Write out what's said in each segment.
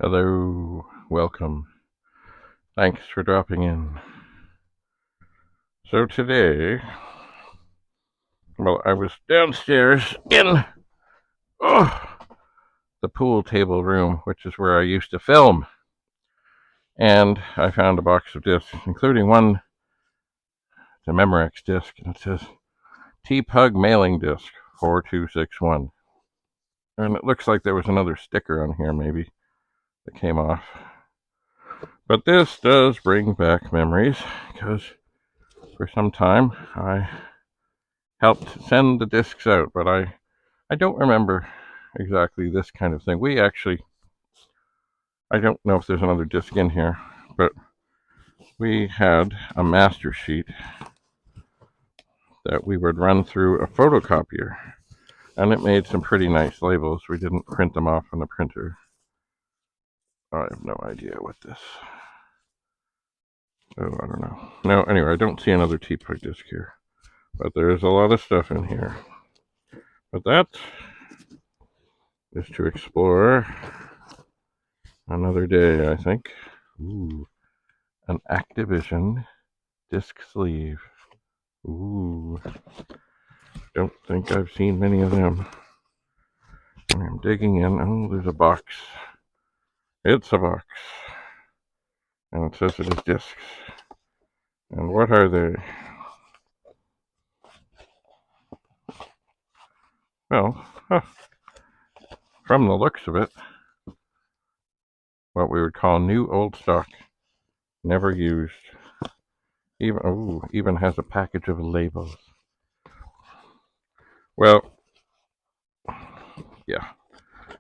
Hello, welcome. Thanks for dropping in. So today, I was downstairs in the pool table room, which is where I used to film, and I found a box of discs, including one, the Memorex disc, and it says T-Pug mailing disc 4261. And it looks like there was another sticker on here, maybe, that came off. But this does bring back memories, because for some time I helped send the discs out, but I don't remember exactly this kind of thing. I don't know if there's another disc in here, but we had a master sheet that we would run through a photocopier, and it made some pretty nice labels. We didn't print them off on the printer. I have no idea what this. Oh, I don't know. No, anyway, I don't see another T-Pug disc here, but there's a lot of stuff in here. But that is to explore another day, I think. Ooh, an Activision disc sleeve. Ooh, don't think I've seen many of them. I'm digging in. Oh, there's a box. It's a box. And it says it is discs. And what are they? Well, from the looks of it, what we would call new old stock. Never used. Even has a package of labels. Well, yeah,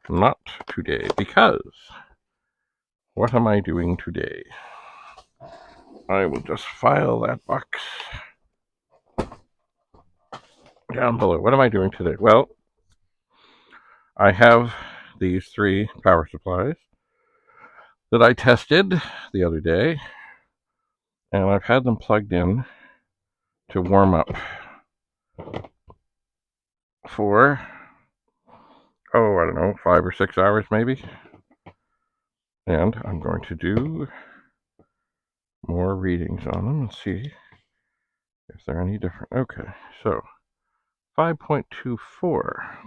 not today, because what am I doing today? I will just file that box down below. What am I doing today? Well, I have these 3 power supplies that I tested the other day, and I've had them plugged in to warm up for, I don't know, 5 or 6 hours maybe. And I'm going to do more readings on them and see if they're any different. Okay, so 5.24.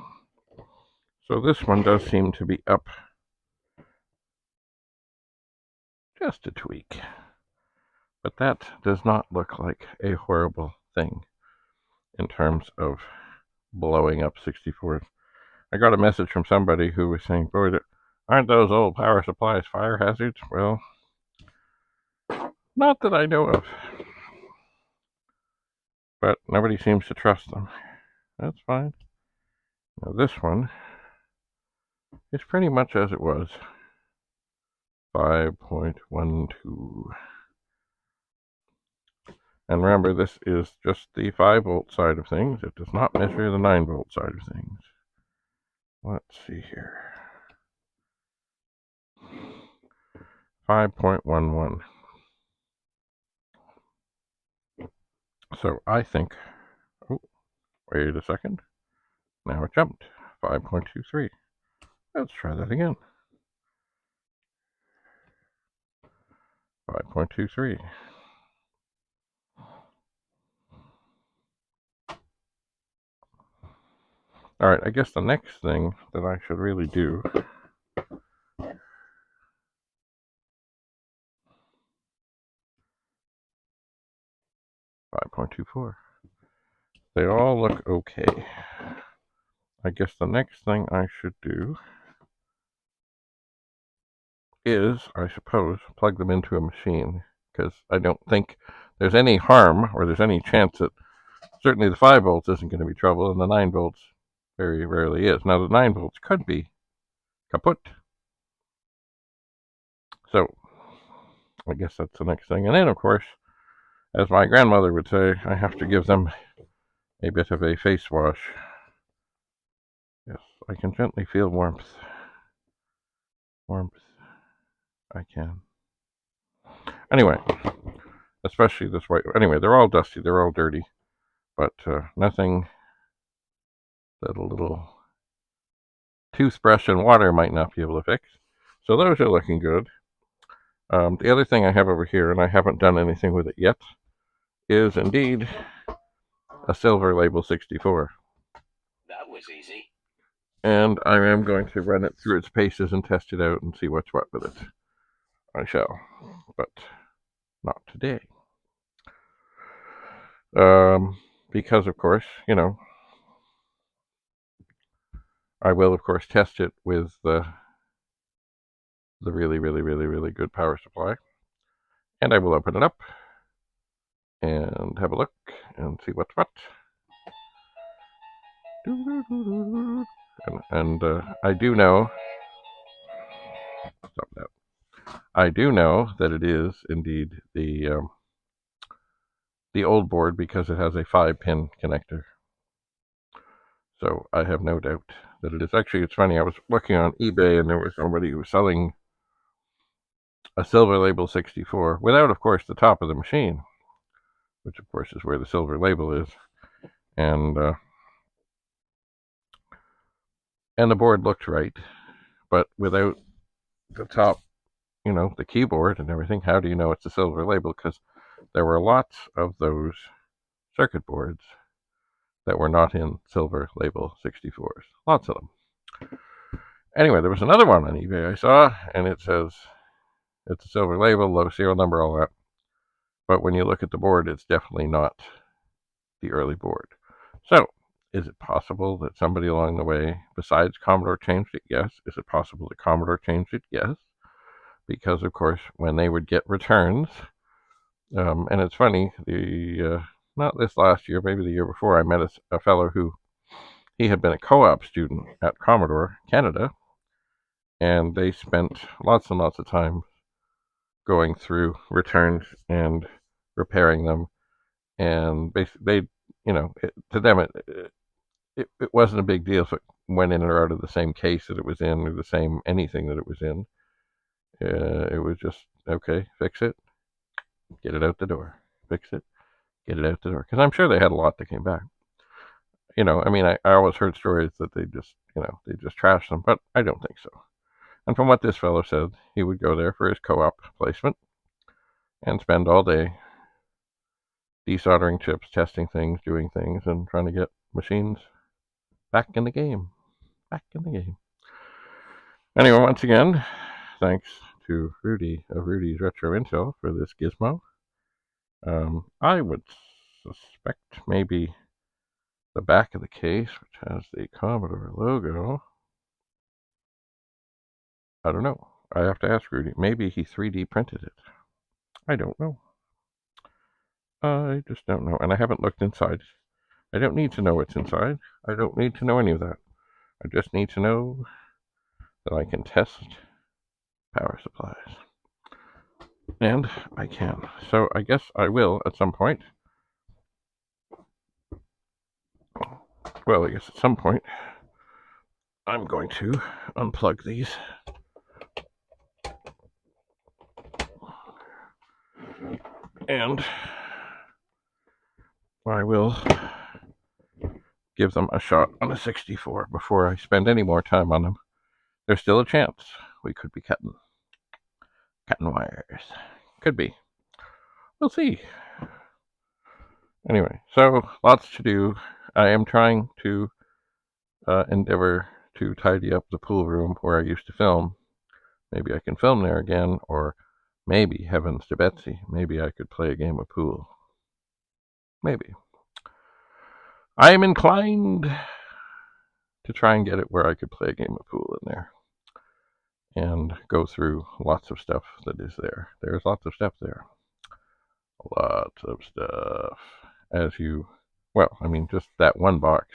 So this one does seem to be up just a tweak. But that does not look like a horrible thing in terms of blowing up 64s. I got a message from somebody who was saying, boy, aren't those old power supplies fire hazards? Well, not that I know of. But nobody seems to trust them. That's fine. Now this one is pretty much as it was. 5.12. And remember, this is just the 5-volt side of things. It does not measure the 9-volt side of things. Let's see here. 5.11. So I think, oh, wait a second. Now it jumped. 5.23. Let's try that again. 5.23. All right, I guess the next thing that I should really do 5.24. They all look okay. I guess the next thing I should do is, I suppose, plug them into a machine, because I don't think there's any harm or there's any chance that certainly the 5 volts isn't going to be trouble, and the 9 volts very rarely is. Now, the 9 volts could be kaput. So, I guess that's the next thing. And then, of course, as my grandmother would say, I have to give them a bit of a face wash. Yes, I can gently feel warmth. Warmth. I can. Anyway, especially this white. Anyway, they're all dusty. They're all dirty. But nothing that a little toothbrush and water might not be able to fix. So those are looking good. The other thing I have over here, and I haven't done anything with it yet, is indeed a Silver Label 64. That was easy. And I am going to run it through its paces and test it out and see what's what with it. I shall, but not today. Because, of course, I will, of course, test it with the really, really, really, really good power supply. And I will open it up and have a look and see what's what. And I do know, stop that. I do know that it is indeed the old board because it has a 5-pin connector. So I have no doubt that it is. Actually, it's funny. I was looking on eBay and there was somebody who was selling a Silver Label 64 without, of course, the top of the machine, which, of course, is where the Silver Label is. And the board looked right, but without the top, the keyboard and everything, how do you know it's a Silver Label? Because there were lots of those circuit boards that were not in Silver Label 64s. Lots of them. Anyway, there was another one on eBay I saw, and it says it's a Silver Label, low serial number, all that. But when you look at the board, it's definitely not the early board. So, is it possible that somebody along the way, besides Commodore, changed it? Yes. Is it possible that Commodore changed it? Yes. Because, of course, when they would get returns, and it's funny, not this last year, maybe the year before, I met a fellow who, he had been a co-op student at Commodore, Canada, and they spent lots and lots of time going through returns and repairing them. And basically, to them, it wasn't a big deal if it went in or out of the same case that it was in or the same anything that it was in. It was just, okay, fix it, get it out the door. Fix it, get it out the door. Because I'm sure they had a lot that came back. I always heard stories that they just trashed them, but I don't think so. And from what this fellow said, he would go there for his co-op placement and spend all day desoldering chips, testing things, doing things, and trying to get machines back in the game. Back in the game. Anyway, once again, thanks to Rudy of Rudy's Retro Intel for this gizmo. I would suspect maybe the back of the case, which has the Commodore logo. I don't know. I have to ask Rudy. Maybe he 3D printed it. I don't know. I just don't know. And I haven't looked inside. I don't need to know what's inside. I don't need to know any of that. I just need to know that I can test power supplies. And I can. So I guess I will at some point. Well, I guess at some point I'm going to unplug these. And I will give them a shot on a 64 before I spend any more time on them. There's still a chance we could be cutting wires. Could be. We'll see. Anyway, so lots to do. I am trying to endeavor to tidy up the pool room where I used to film. Maybe I can film there again, or maybe, heavens to Betsy, maybe I could play a game of pool. Maybe. I am inclined to try and get it where I could play a game of pool in there and go through lots of stuff that is there. There's lots of stuff there. Lots of stuff. Just that one box.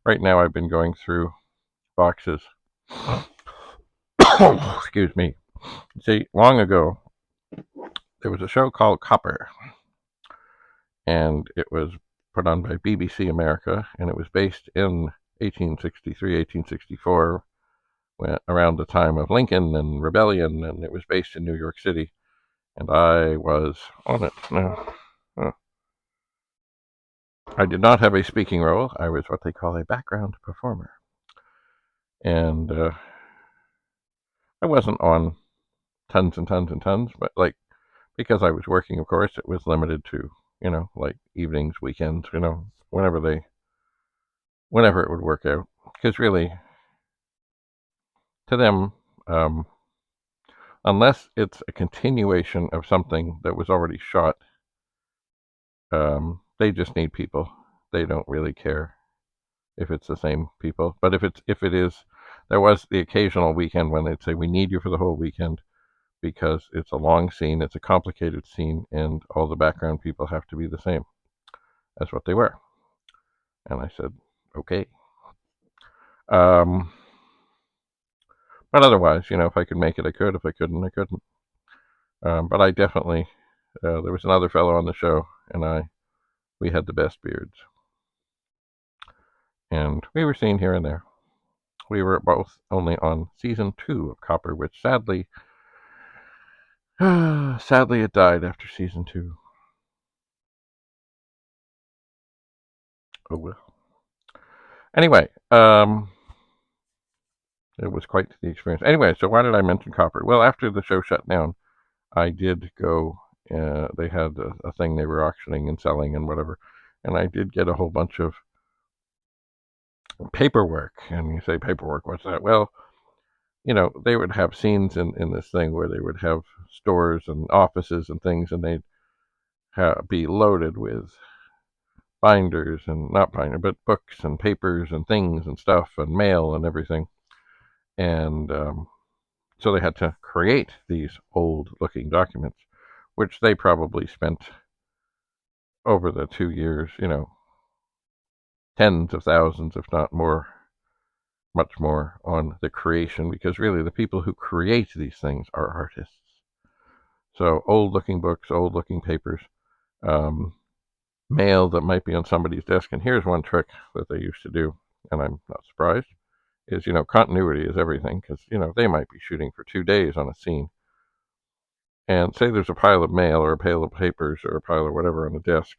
Right now I've been going through boxes. Excuse me. See, long ago, there was a show called Copper, and it was put on by BBC America, and it was based in 1863, 1864, around the time of Lincoln and Rebellion, and it was based in New York City, and I was on it. Now, I did not have a speaking role. I was what they call a background performer. And I wasn't on tons and tons and tons, but like, because I was working, of course, it was limited to, like evenings, weekends, whenever it would work out. Because really, to them, um, unless it's a continuation of something that was already shot, they just need people. They don't really care if it's the same people. But if it is, there was the occasional weekend when they'd say, we need you for the whole weekend because it's a long scene, it's a complicated scene, and all the background people have to be the same as what they were. And I said, okay. Um, but otherwise, if I could make it, I could. If I couldn't, I couldn't. But I definitely, there was another fellow on the show, and we had the best beards. And we were seen here and there. We were both only on season 2 of Copper, which sadly it died after season 2. Oh well. Anyway, it was quite the experience. Anyway, so why did I mention Copper? Well, after the show shut down, I did go. They had a thing they were auctioning and selling and whatever, and I did get a whole bunch of paperwork. And you say paperwork, what's that? Well, they would have scenes in this thing where they would have stores and offices and things, and they'd be loaded with binders and not binder, but books and papers and things and stuff and mail and everything. And so they had to create these old-looking documents, which they probably spent over the 2 years, tens of thousands, if not more, much more, on the creation, because really the people who create these things are artists. So old-looking books, old-looking papers, mail that might be on somebody's desk. And here's one trick that they used to do, and I'm not surprised, is, continuity is everything, because, they might be shooting for 2 days on a scene. And say there's a pile of mail or a pile of papers or a pile of whatever on the desk.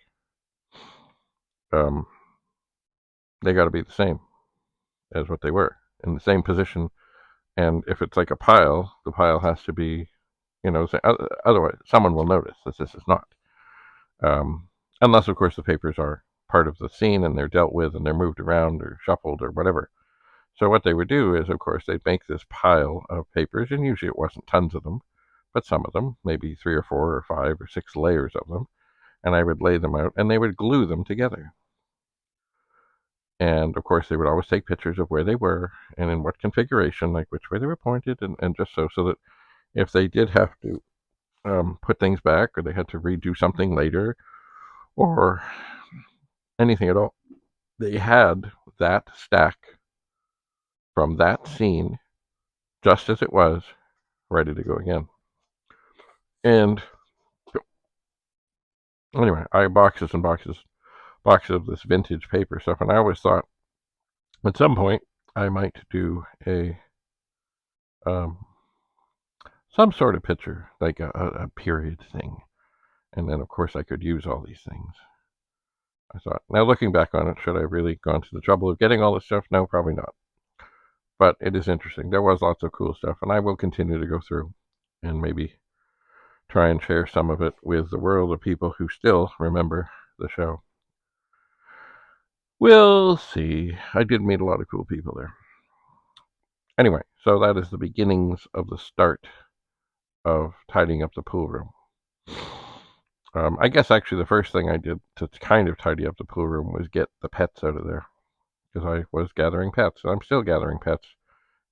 They got to be the same as what they were, in the same position. And if it's like a pile, the pile has to be, otherwise someone will notice that this is not. Unless, of course, the papers are part of the scene and they're dealt with and they're moved around or shuffled or whatever. So what they would do is, of course, they'd make this pile of papers, and usually it wasn't tons of them, but some of them, maybe 3 or 4 or 5 or 6 layers of them, and I would lay them out, and they would glue them together. And, of course, they would always take pictures of where they were and in what configuration, like which way they were pointed, and just so that if they did have to put things back, or they had to redo something later, or anything at all, they had that stack from that scene, just as it was, ready to go again. And anyway, I had boxes and boxes of this vintage paper stuff, and I always thought at some point I might do um, some sort of picture, like a period thing, and then of course I could use all these things. I thought, now looking back on it, should I really gone to the trouble of getting all this stuff? No, probably not. But it is interesting. There was lots of cool stuff, and I will continue to go through and maybe try and share some of it with the world of people who still remember the show. We'll see. I did meet a lot of cool people there. Anyway, so that is the beginnings of the start of tidying up the pool room. I guess actually the first thing I did to kind of tidy up the pool room was get the pets out of there, because I was gathering pets. I'm still gathering pets,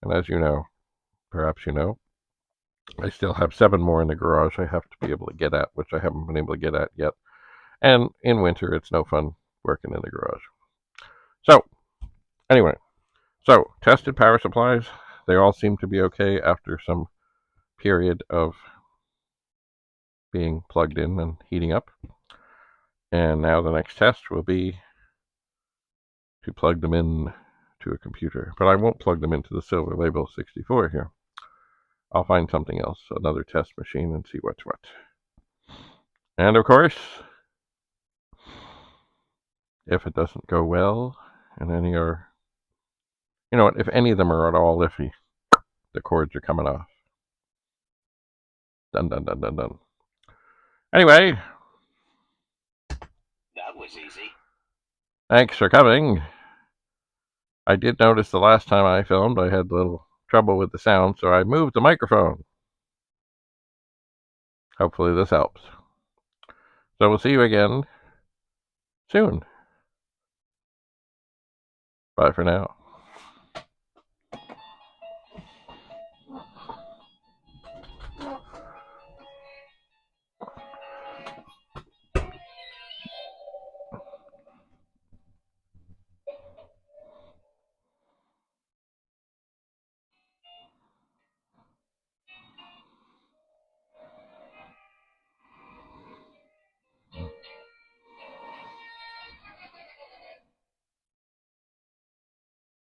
and as you know, perhaps you know, I still have 7 more in the garage I have to be able to get at, which I haven't been able to get at yet. And in winter, it's no fun working in the garage. So, anyway, tested power supplies. They all seem to be okay after some period of being plugged in and heating up. And now the next test will be to plug them in to a computer. But I won't plug them into the Silver Label 64 here. I'll find something else, another test machine, and see what's what. And of course, if it doesn't go well, and any are, if any of them are at all iffy, the cords are coming off. Dun, dun, dun, dun, dun. Anyway, That was easy. thanks for coming. I did notice the last time I filmed I had a little trouble with the sound, so I moved the microphone. Hopefully this helps. So we'll see you again soon. Bye for now.